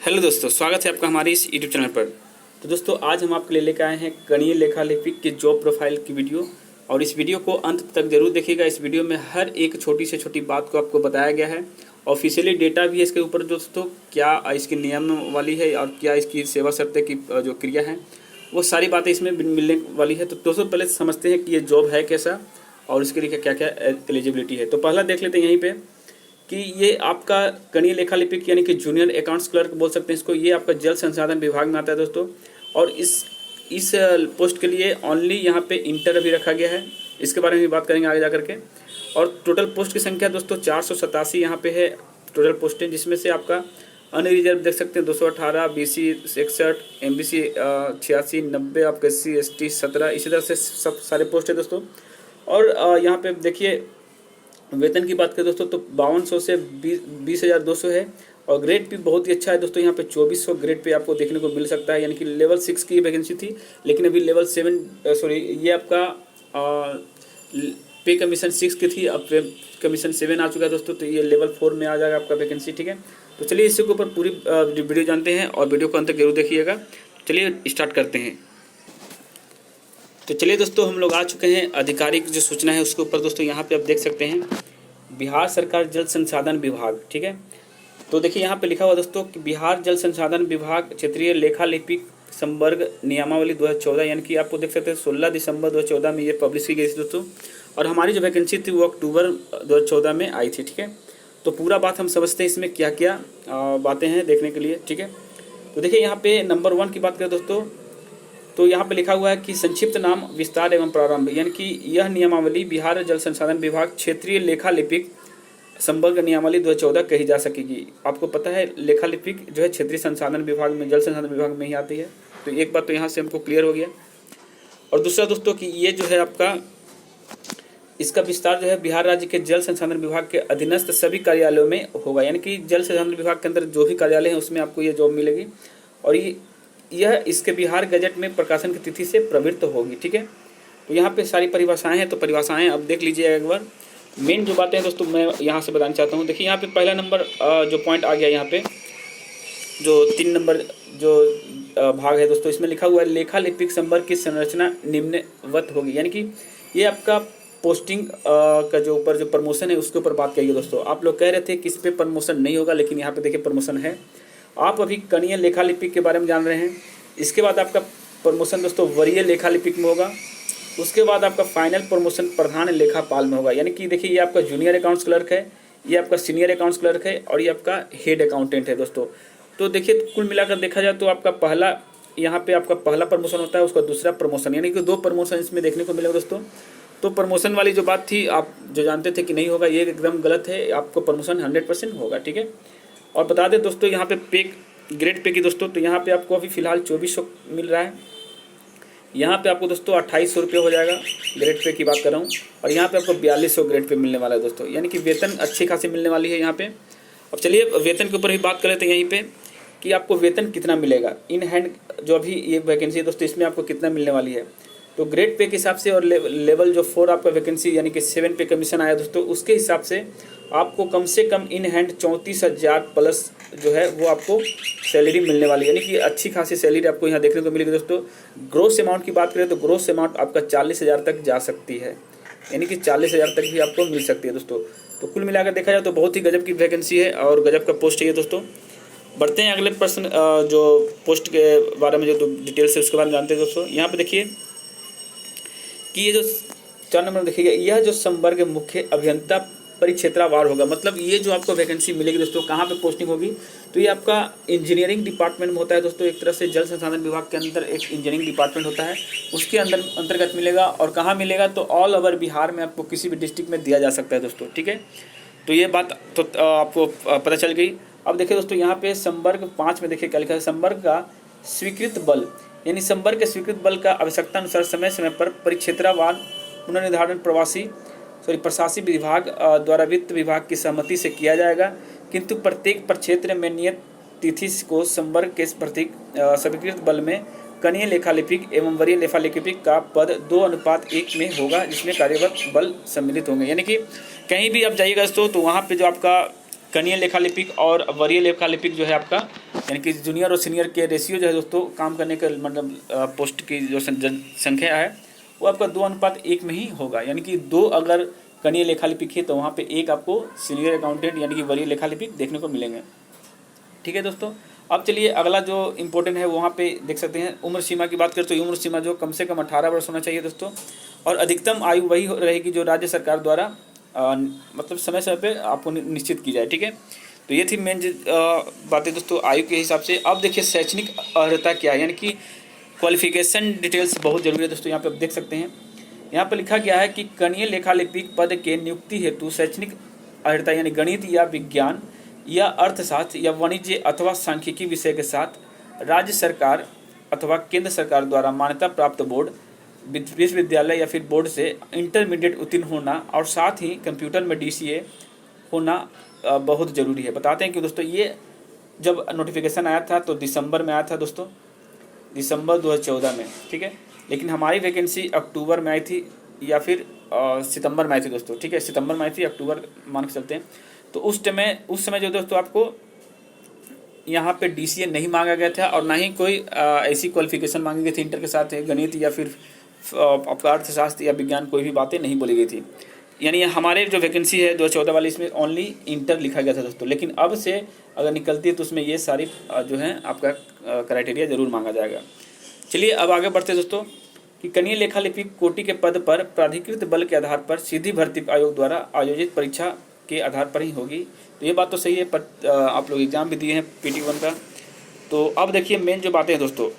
Hello दोस्तों, स्वागत है आपका हमारे इस यूट्यूब चैनल पर। तो दोस्तों, आज हम आपके लिए लेकर आए हैं कणीय लेखा लिपिक के जॉब प्रोफाइल की वीडियो। और इस वीडियो को अंत तक जरूर देखिएगा। इस वीडियो में हर एक छोटी से छोटी बात को आपको बताया गया है। ऑफिशियली डेटा भी है इसके ऊपर दोस्तों, क्या इसकी नियम वाली है और क्या इसकी सेवा शर्तें की जो क्रिया है, वो सारी बातें इसमें मिलने वाली है। तो दोस्तों, पहले समझते हैं कि ये जॉब है कैसा और इसके लिए क्या क्या एलिजिबिलिटी है। तो पहला देख लेते हैं यहीं पर कि ये आपका कणीय लेखा लिपिक यानी कि जूनियर अकाउंट्स क्लर्क बोल सकते हैं इसको। ये आपका जल संसाधन विभाग में आता है दोस्तों। और इस पोस्ट के लिए ओनली यहाँ पे इंटर भी रखा गया है। इसके बारे में भी बात करेंगे आगे जा करके। और टोटल पोस्ट की संख्या दोस्तों 487 यहाँ पे है टोटल पोस्टें, जिसमें से आपका अनरिजर्व देख सकते हैं 218, BC 61, MBC 86, 90, आपका SC ST 17, इसी तरह से सब सारे पोस्ट है दोस्तों। और यहाँ पे देखिए वेतन की बात करें दोस्तों तो 5200 से 20,200 है। और ग्रेड भी बहुत ही अच्छा है दोस्तों। यहाँ पे 2400 ग्रेड पे आपको देखने को मिल सकता है, यानी कि लेवल 6 की वैकेंसी थी, लेकिन अभी लेवल 7 ये आपका पे कमीशन 6 की थी, अब पे कमीशन 7 आ चुका है दोस्तों। तो ये लेवल 4 में आ जाएगा आपका वैकेंसी, ठीक है। तो चलिए इसके ऊपर पूरी वीडियो जानते हैं और वीडियो को अंत तक जरूर देखिएगा। चलिए स्टार्ट करते हैं। तो चलिए दोस्तों, हम लोग आ चुके हैं आधिकारिक जो सूचना है उसके ऊपर दोस्तों। यहाँ पे आप देख सकते हैं बिहार सरकार जल संसाधन विभाग, ठीक है। तो देखिए यहाँ पे लिखा हुआ दोस्तों कि बिहार जल संसाधन विभाग क्षेत्रीय लेखा लिपिक संवर्ग नियमावली 2014, यानी कि आपको देख सकते हैं 16 दिसंबर 2014 में ये पब्लिश की गई थी दोस्तों। और हमारी जो वैकेंसी थी वो अक्टूबर 2014 में आई थी, ठीक है। तो पूरा बात हम समझते हैं इसमें क्या क्या बातें हैं देखने के लिए, ठीक है। तो देखिए यहाँ पे नंबर 1 की बात करें दोस्तों, तो यहाँ पे लिखा हुआ है कि संक्षिप्त नाम, विस्तार एवं प्रारंभ, यानी कि यह नियमावली बिहार जल संसाधन विभाग क्षेत्रीय लेखा लिपिक संवर्ग नियमावली 2014 कही जा सकेगी। आपको पता है लेखा लिपिक जो है क्षेत्रीय संसाधन विभाग में, जल संसाधन विभाग में ही आती है। तो एक बात तो यहाँ से हमको क्लियर हो गया। और दूसरा दोस्तों कि ये जो है आपका इसका विस्तार जो है बिहार राज्य के जल संसाधन विभाग के अधीनस्थ सभी कार्यालयों में होगा, यानी कि जल संसाधन विभाग के अंदर जो भी कार्यालय है उसमें आपको ये जॉब मिलेगी। और यह इसके बिहार गजट में प्रकाशन की तिथि से प्रवृत्त होगी, ठीक है। तो यहाँ पे सारी परिभाषाएं हैं, तो परिभाषाएं अब देख लीजिए एक बार। मेन जो बातें हैं दोस्तों मैं यहाँ से बताना चाहता हूँ। देखिए यहाँ पे पहला नंबर जो पॉइंट आ गया, यहाँ पे जो 3 नंबर जो भाग है दोस्तों, इसमें लिखा हुआ है लेखा लिपिक संवर्ग की संरचना निम्नवत होगी, यानी कि ये आपका पोस्टिंग का जो ऊपर जो प्रमोशन है उसके ऊपर बात करिए दोस्तों। आप लोग कह रहे थे कि इस पर प्रमोशन नहीं होगा, लेकिन यहाँ पे देखिए प्रमोशन है। आप अभी कणीय लेखा लिपिक के बारे में जान रहे हैं। इसके बाद आपका प्रमोशन दोस्तों वरीय लेखा लिपिक में होगा। उसके बाद आपका फाइनल प्रमोशन प्रधान लेखापाल में होगा, यानी कि देखिए ये आपका जूनियर अकाउंट्स क्लर्क है, ये आपका सीनियर अकाउंट्स क्लर्क है और ये आपका हेड अकाउंटेंट है दोस्तों। तो देखिए कुल मिलाकर देखा जाए तो आपका पहला यहाँ पे आपका पहला प्रमोशन होता है, उसका दूसरा प्रमोशन, यानी कि 2 प्रमोशन इसमें देखने को मिलेगा दोस्तों। तो प्रमोशन वाली जो बात थी आप जो जानते थे कि नहीं होगा, ये एकदम गलत है। आपको प्रमोशन 100% होगा, ठीक है। और बता दें दोस्तों यहाँ पे पे ग्रेड पे की दोस्तों, तो यहाँ पे आपको अभी फिलहाल 2400 मिल रहा है। यहाँ पे आपको दोस्तों 2800 रुपये हो जाएगा, ग्रेड पे की बात कर रहा हूँ। और यहाँ पे आपको 4200 ग्रेड पे मिलने वाला है दोस्तों, यानी कि वेतन अच्छी खासी मिलने वाली है यहाँ पे। अब चलिए वेतन के ऊपर भी बात कर लेते हैं यहीं पे कि आपको वेतन कितना मिलेगा इन हैंड। जो अभी ये वैकेंसी है दोस्तों इसमें आपको कितना मिलने वाली है, तो ग्रेड पे के हिसाब से और लेवल जो 4 आपका वैकेंसी यानी कि 7 पे कमीशन आया दोस्तों, उसके हिसाब से आपको कम से कम इन हैंड 34,000 प्लस जो है वो आपको सैलरी मिलने वाली है, यानी कि अच्छी खासी सैलरी आपको यहाँ देखने को मिलेगी दोस्तों। ग्रोस अमाउंट की बात करें तो ग्रोस अमाउंट आपका 40,000 तक जा सकती है, यानी कि 40,000 तक भी आपको मिल सकती है दोस्तों। तो कुल मिलाकर देखा जाए तो बहुत ही गजब की वैकेंसी है और गजब का पोस्ट है दोस्तों। बढ़ते हैं अगले प्रश्न जो पोस्ट के बारे में जो डिटेल्स है उसके बारे में जानते हैं दोस्तों। यहाँ पर देखिए कि ये जो 4 नंबर देखिएगा, यह जो संवर्ग मुख्य अभियंता परिक्षेत्रवार होगा, मतलब ये जो आपको वैकेंसी मिलेगी दोस्तों कहाँ पे पोस्टिंग होगी, तो ये आपका इंजीनियरिंग डिपार्टमेंट में होता है दोस्तों। एक तरह से जल संसाधन विभाग के अंदर एक इंजीनियरिंग डिपार्टमेंट होता है, उसके अंतर्गत मिलेगा। और कहाँ मिलेगा, तो ऑल ओवर बिहार में आपको किसी भी डिस्ट्रिक्ट में दिया जा सकता है दोस्तों, ठीक है। तो ये बात तो आपको पता चल गई। अब देखिए दोस्तों यहाँ पे संवर्ग 5 में देखिए क्या लिखा है, संवर्ग का स्वीकृत बल, यानी संवर्ग के स्वीकृत बल का आवश्यकता अनुसार समय समय पर परिक्षेत्रवार पुनर्निर्धारण प्रशासनिक विभाग द्वारा वित्त विभाग की सहमति से किया जाएगा, किंतु प्रत्येक प्रक्षेत्र में नियत तिथि को संवर्ग के प्रतीक स्वीकृत बल में कणीय लेखा लिपिक एवं वरीय लेखा लिपिक का पद 2:1 में होगा, जिसमें कार्यरत बल सम्मिलित होंगे। यानी कि कहीं भी आप जाइएगा दोस्तों तो वहाँ पे जो आपका कनीय लेखा लिपिक और वरीय लेखा लिपिक जो है आपका, यानी कि जूनियर और सीनियर के रेशियो जो है दोस्तों काम करने का मतलब पोस्ट की जो संख्या है वो आपका 2:1 में ही होगा। यानी कि 2 अगर कनीय लेखा लिपिक है तो वहाँ पे 1 आपको सीनियर अकाउंटेंट यानी कि वरीय लेखा लिपिक देखने को मिलेंगे। ठीक है दोस्तों, अब चलिए अगला जो इम्पोर्टेंट है वहाँ पे देख सकते हैं उम्र सीमा की बात करें तो उम्र सीमा जो कम से कम 18 वर्ष होना चाहिए दोस्तों, और अधिकतम आयु वही रहेगी जो राज्य सरकार द्वारा मतलब समय समय पे आपको निश्चित की जाए। ठीक है, तो ये थी मेन बातें दोस्तों आयु के हिसाब से। अब देखिए शैक्षणिक अर्हता क्या है, यानी कि क्वालिफिकेशन डिटेल्स बहुत जरूरी है दोस्तों। यहाँ पे आप देख सकते हैं, यहाँ पर लिखा गया है कि कनीय लेखा लिपिक पद के नियुक्ति हेतु शैक्षणिक अर्हता यानी गणित या विज्ञान या अर्थशास्त्र या वाणिज्य अथवा सांख्यिकी विषय के साथ राज्य सरकार अथवा केंद्र सरकार द्वारा मान्यता प्राप्त बोर्ड, विश्वविद्यालय या फिर बोर्ड से इंटरमीडिएट उत्तीर्ण होना और साथ ही कंप्यूटर में DCA होना बहुत ज़रूरी है। बताते हैं कि दोस्तों ये जब नोटिफिकेशन आया था तो दिसंबर में आया था दोस्तों, दिसंबर 2014 में। ठीक है, लेकिन हमारी वैकेंसी अक्टूबर में आई थी या फिर सितंबर में आई थी दोस्तों। ठीक है, सितंबर में आई थी, अक्टूबर मान के चलते हैं। तो उस समय जो दोस्तों आपको यहाँ पे DCA नहीं मांगा गया था और ना ही कोई ऐसी क्वालिफिकेशन मांगी गई थी इंटर के साथ गणित या फिर आपका अर्थशास्त्र या विज्ञान कोई भी बातें नहीं बोली गई थी। यानी हमारे जो वैकेंसी है 2014 वाली इसमें ओनली इंटर लिखा गया था दोस्तों, लेकिन अब से अगर निकलती है तो उसमें ये सारी जो है आपका क्राइटेरिया ज़रूर मांगा जाएगा। चलिए अब आगे बढ़ते हैं दोस्तों कि कनीय लेखा लिपिक कोटि के पद पर प्राधिकृत बल के आधार पर सीधी भर्ती आयोग द्वारा आयोजित परीक्षा के आधार पर ही होगी। तो ये बात तो सही है, पर आप लोग एग्ज़ाम भी दिए हैं PT1 का। तो अब देखिए मेन जो बातें हैं दोस्तों,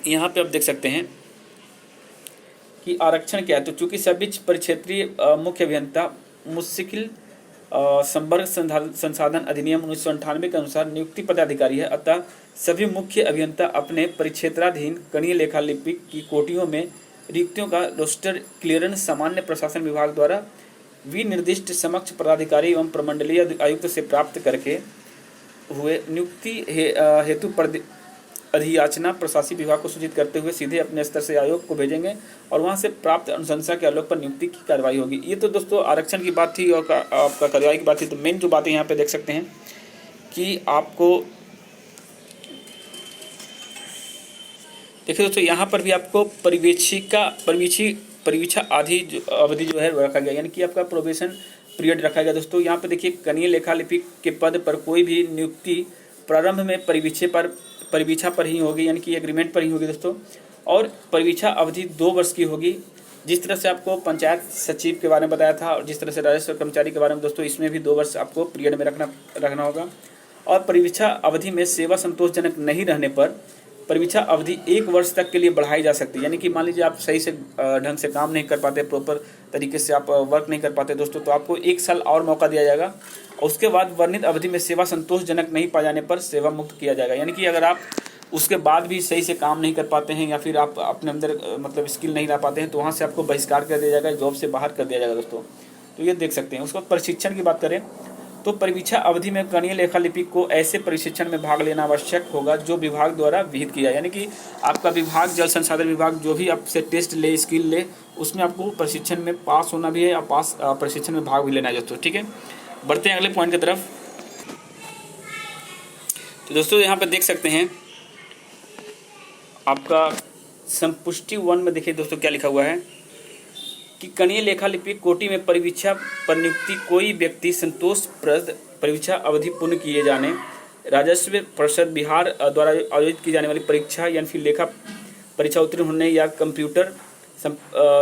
यहाँ पे आप देख सकते हैं कि आरक्षण क्या है। तो चूंकि सभी परिक्षेत्रीय मुख्य अभियंता मुश्किल संवर्ग संसाधन अधिनियम 1998 के अनुसार नियुक्ति पदाधिकारी है, अतः सभी मुख्य अभियंता अपने परिक्षेत्राधीन कनीय लेखा लिपिक की कोटियों में रिक्तियों का रोस्टर क्लियरेंस सामान्य प्रशासन विभाग द्वारा विनिर्दिष्ट समक्ष पदाधिकारी एवं प्रमंडलीय आयुक्त से प्राप्त करके हुए नियुक्ति हेतु अधियाचना प्रशासनिक विभाग को सूचित करते हुए सीधे अपने स्तर से आयोग को भेजेंगे और वहां से प्राप्त अनुशंसा के आलोक पर नियुक्ति की कार्रवाई होगी। ये तो दोस्तों आरक्षण की बात थी और आपका कार्रवाई की बात थी। तो मेन जो बातें यहाँ पे देख सकते हैं कि आपको देखिए दोस्तों, यहाँ पर भी आपको परिवीक्षा अवधि जो है रखा गया, यानी कि आपका प्रोबेशन पीरियड रखा गया दोस्तों। यहाँ पे देखिए कनीय लेखा लिपिक के पद पर कोई भी नियुक्ति प्रारंभ में परिवीक्षा पर ही होगी, यानी कि एग्रीमेंट पर ही होगी दोस्तों, और परिवीक्षा अवधि 2 वर्ष की होगी। जिस तरह से आपको पंचायत सचिव के बारे में बताया था और जिस तरह से राजस्व कर्मचारी के बारे में दोस्तों, इसमें भी 2 वर्ष आपको पीरियड में रखना होगा। और परिवीक्षा अवधि में सेवा संतोषजनक नहीं रहने पर परिवीक्षा अवधि 1 वर्ष तक के लिए बढ़ाई जा सकती है। यानी कि मान लीजिए आप सही से ढंग से काम नहीं कर पाते, प्रॉपर तरीके से आप वर्क नहीं कर पाते दोस्तों, तो आपको 1 साल और मौका दिया जाएगा। उसके बाद वर्णित अवधि में सेवा संतोषजनक नहीं पाए जाने पर सेवा मुक्त किया जाएगा। यानी कि अगर आप उसके बाद भी सही से काम नहीं कर पाते हैं या फिर आप अपने अंदर मतलब स्किल नहीं ला पाते हैं तो वहाँ से आपको बहिष्कार कर दिया जाएगा, जॉब से बाहर कर दिया जाएगा दोस्तों। तो ये देख सकते हैं। उसके बाद प्रशिक्षण की बात करें तो परिवीक्षा अवधि में कनीय लेखा लिपिक को ऐसे प्रशिक्षण में भाग लेना आवश्यक होगा जो विभाग द्वारा विहित किया, यानी कि आपका विभाग जल संसाधन विभाग जो भी आपसे टेस्ट ले, स्किल ले, उसमें आपको प्रशिक्षण में पास होना भी है और प्रशिक्षण में भाग भी लेना है दोस्तों। ठीक है, बढ़ते हैं अगले पॉइंट की तरफ। तो दोस्तों यहाँ पर देख सकते हैं आपका संपुष्टि 1 में देखिए दोस्तों क्या लिखा हुआ है कि कनीय लेखा लिपिक कोटि में परिवीक्षा पर नियुक्ति कोई व्यक्ति संतोषप्रद परिवीक्षा अवधि पूर्ण किए जाने, राजस्व परिषद बिहार द्वारा आयोजित की जाने वाली परीक्षा यानी फिर लेखा परीक्षा उत्तीर्ण होने या कंप्यूटर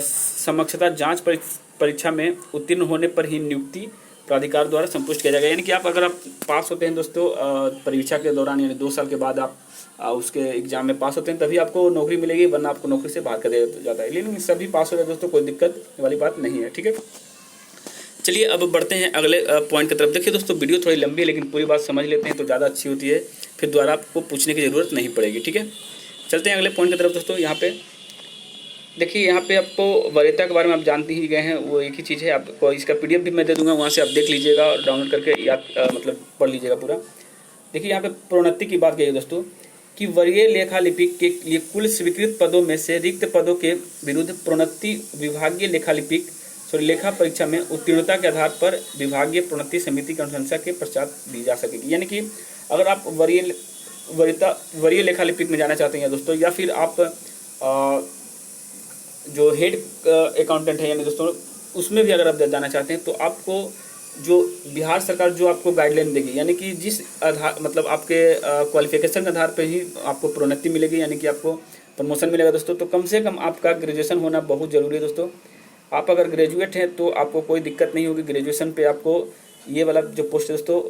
समक्षता जांच परीक्षा में उत्तीर्ण होने पर ही नियुक्ति प्राधिकार द्वारा संपुष्ट किया जाएगा। यानी कि अगर आप पास होते हैं दोस्तों परीक्षा के दौरान, यानी 2 साल के बाद आप उसके एग्जाम में पास होते हैं तभी आपको नौकरी मिलेगी, वरना आपको नौकरी से बाहर कर दिया जाता है। लेकिन सभी पास हो जाए दोस्तों, कोई दिक्कत वाली बात नहीं है। ठीक है, चलिए अब बढ़ते हैं अगले पॉइंट की तरफ। देखिए दोस्तों वीडियो थोड़ी लंबी है लेकिन पूरी बात समझ लेते हैं तो ज़्यादा अच्छी होती है, फिर दोबारा आपको पूछने की ज़रूरत नहीं पड़ेगी। ठीक है, चलते हैं अगले पॉइंट की तरफ दोस्तों। यहाँ पे देखिए, यहाँ पे आपको वरीयता के बारे में आप जानते ही गए हैं, वो एक ही चीज़ है। आपको इसका PDF भी मैं दे दूंगा, वहाँ से आप देख लीजिएगा और डाउनलोड करके याद मतलब पढ़ लीजिएगा पूरा। देखिए यहाँ पे प्रोन्नति की बात कही दोस्तों कि वरीय लेखा लिपिक के लिए कुल स्वीकृत पदों में से रिक्त पदों के विरुद्ध प्रोन्नति विभागीय लेखा लिपिक लेखा परीक्षा में उत्तीर्णता के आधार पर विभागीय प्रोन्नति समिति की अनुशंसा के पश्चात दी जा सकेगी। यानी कि अगर आप वरीय लेखा लिपिक में जाना चाहते हैं दोस्तों, या फिर आप जो हेड अकाउंटेंट है यानी दोस्तों उसमें भी अगर आप जाना चाहते हैं, तो आपको जो बिहार सरकार जो आपको गाइडलाइन देगी, यानी कि जिस आधार मतलब आपके क्वालिफिकेशन के आधार पर ही आपको प्रोन्नति मिलेगी, यानी कि आपको प्रमोशन मिलेगा दोस्तों। तो कम से कम आपका ग्रेजुएशन होना बहुत ज़रूरी है दोस्तों। आप अगर ग्रेजुएट हैं तो आपको कोई दिक्कत नहीं होगी, ग्रेजुएशन पे आपको ये वाला जो पोस्ट है दोस्तों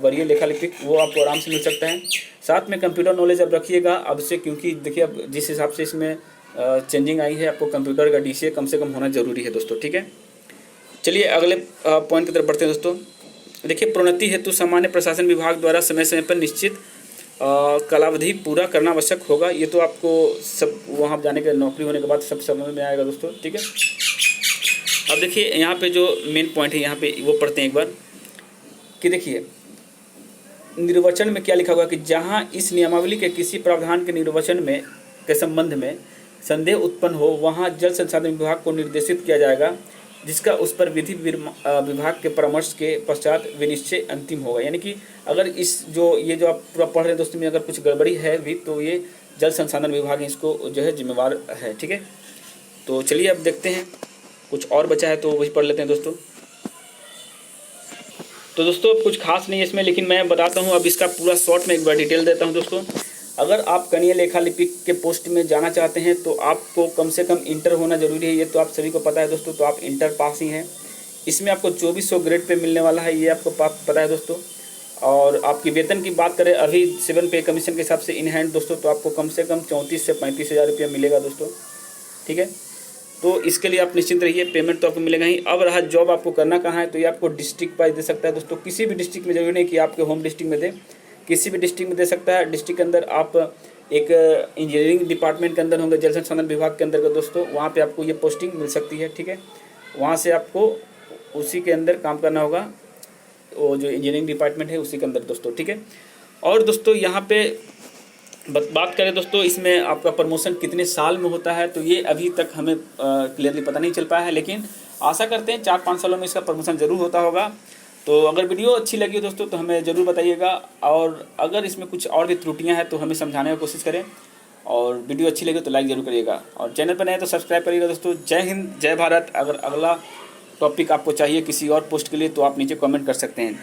वरीय लेखा लिपिक वो आपको आराम से मिल सकता है। साथ में कंप्यूटर नॉलेज अब रखिएगा अब से, क्योंकि देखिए अब जिस हिसाब से इसमें चेंजिंग आई है, आपको कंप्यूटर का DCA कम से कम होना ज़रूरी है दोस्तों, ठीक है। चलिए अगले पॉइंट की तरफ बढ़ते हैं दोस्तों। देखिए, प्रोन्नति हेतु सामान्य प्रशासन विभाग द्वारा समय समय पर निश्चित कालावधि पूरा करना आवश्यक होगा। ये तो आपको सब वहाँ जाने के नौकरी होने के बाद सब समझ में आएगा दोस्तों, ठीक है। अब देखिए यहाँ पे जो मेन पॉइंट है यहाँ पे वो पढ़ते हैं एक बार कि देखिए निर्वचन में क्या लिखा हुआ कि जहाँ इस नियमावली के किसी प्रावधान के निर्वचन में के संबंध में संदेह उत्पन्न हो, वहाँ जल संसाधन विभाग को निर्देशित किया जाएगा, जिसका उस पर विधि विभाग के परामर्श के पश्चात विनिश्चय अंतिम होगा। यानी कि अगर इस जो ये जो आप पूरा पढ़ रहे हैं दोस्तों में अगर कुछ गड़बड़ी है भी, तो ये जल संसाधन विभाग इसको जो है जिम्मेवार है, ठीक है। तो चलिए अब देखते हैं, कुछ और बचा है तो वही पढ़ लेते हैं दोस्तों। तो दोस्तों अब कुछ खास नहीं है इसमें, लेकिन मैं बताता हूँ अब इसका पूरा शॉर्ट में एक बार डिटेल देता हूँ दोस्तों। अगर आप कनीय लेखा लिपिक के पोस्ट में जाना चाहते हैं तो आपको कम से कम इंटर होना जरूरी है, ये तो आप सभी को पता है दोस्तों। तो आप इंटर पास ही हैं। इसमें आपको 2400 ग्रेड पे मिलने वाला है, ये आपको पता है दोस्तों। और आपकी वेतन की बात करें अभी 7 पे कमीशन के हिसाब से इन हैंड दोस्तों, तो आपको कम से कम 34 से 35 हज़ार रुपया मिलेगा दोस्तों, ठीक है। तो इसके लिए आप निश्चिंत रहिए, पेमेंट तो आपको मिलेगा ही। अब रहा जॉब आपको करना कहाँ है, तो ये आपको डिस्ट्रिक्ट वाइज दे सकता है दोस्तों। किसी भी डिस्ट्रिक्ट में जरूरी नहीं कि आपके होम डिस्ट्रिक्ट में दे, किसी भी डिस्ट्रिक्ट में दे सकता है। डिस्ट्रिक्ट के अंदर आप एक इंजीनियरिंग डिपार्टमेंट के अंदर होंगे, जल संसाधन विभाग के अंदर दोस्तों, वहाँ पे आपको ये पोस्टिंग मिल सकती है, ठीक है। वहाँ से आपको उसी के अंदर काम करना होगा, वो जो इंजीनियरिंग डिपार्टमेंट है उसी के अंदर दोस्तों, ठीक है। और दोस्तों यहाँ पे बात करें दोस्तों, इसमें आपका प्रमोशन कितने साल में होता है, तो ये अभी तक हमें क्लियरली पता नहीं चल पाया है, लेकिन आशा करते हैं 4-5 सालों में इसका प्रमोशन ज़रूर होता होगा। तो अगर वीडियो अच्छी लगी हो दोस्तों तो हमें ज़रूर बताइएगा, और अगर इसमें कुछ और भी त्रुटियां हैं तो हमें समझाने की कोशिश करें, और वीडियो अच्छी लगे तो लाइक ज़रूर करिएगा, और चैनल पर नए तो सब्सक्राइब करिएगा दोस्तों। जय हिंद, जय भारत। अगर अगला टॉपिक आपको चाहिए किसी और पोस्ट के लिए तो आप नीचे कमेंट कर सकते हैं।